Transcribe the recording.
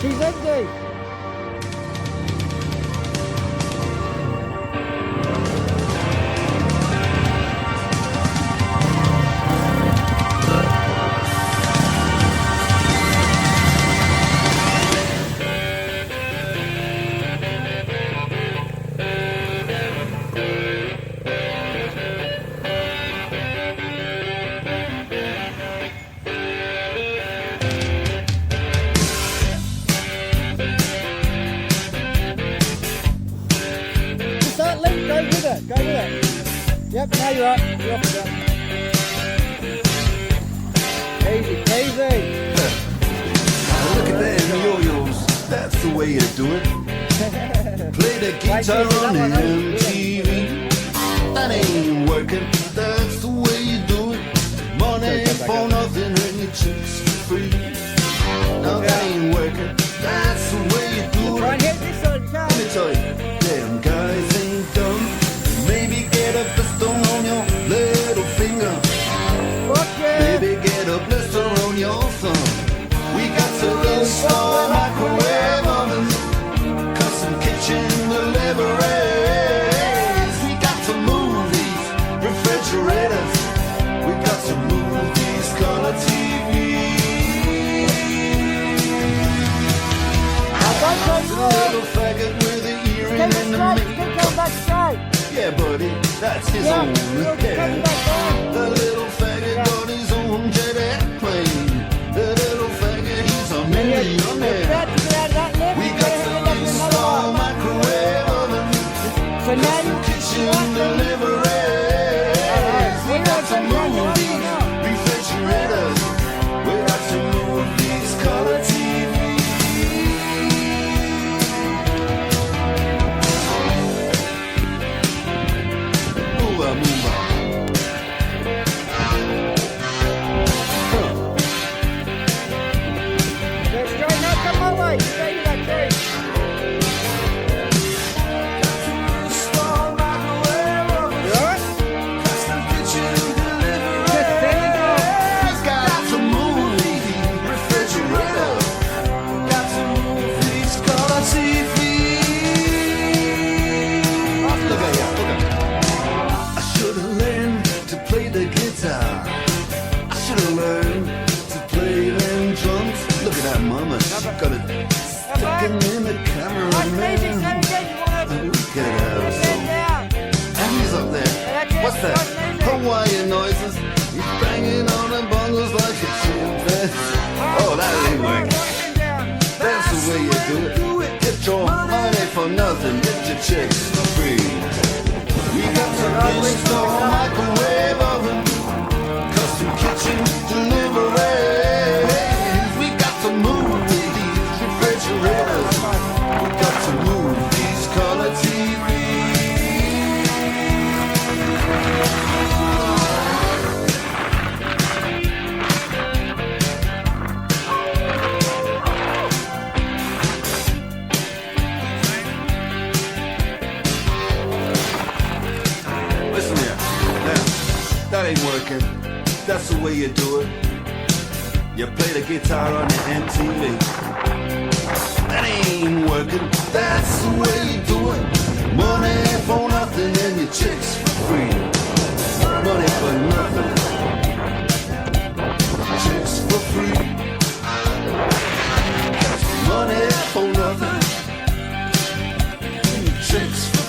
She's empty. Go with it. Yep, now you're up. You're off again. Easy, easy. Look at them yo-yos. That's the way you do it. Play the guitar on the MTV. That ain't working. That's the way you do it. Money for nothing and your chicks for free. No, that ain't working. That's the way you do it. Try and hit this one, you can. Let me tell you, damn guys ain't dumb. Maybe get a blister on your little finger. Fuck yeah. Maybe get a blister on your thumb. We got to install a microwave oven, custom kitchen deliveries. We got to move these refrigerators. We got to move these color TVs. It's a little faggot with an earring in the middle. Come back straight. Yeah, buddy, that's his own affair. The little faggot got his own jet airplane. The little faggot, he's a millionaire. We got to install a microwave oven, So now you kitchen deliveries. We got to move these refrigerators. We got to move these color TVs. Move on. go straight now, come my way. Straight to that tree. You alright? He's got to move these refrigerators. Got to move these color TVs. Look at ya, look at ya. I should have learned to play the guitar. I should have learned to play them drums. Look at that mama, she got it sticking in the camera, man. Look at that. And he's up there. What's that? Hawaiian noises. He's banging on the bongos like a chimpanzee. Oh, that ain't working. That's the way you do it. Get your money for nothing. Get your chicks for free. We got to install a microwave oven, custom kitchen deliveries. We got to move these refrigerators. We got to move these color TVs. Listen here, now, that ain't working. That's the way you do it. You play the guitar on the MTV. That ain't working. That's the way you do it. Money for nothing and your chicks for free. Money for nothing. Chicks for free. Money for nothing. Chicks for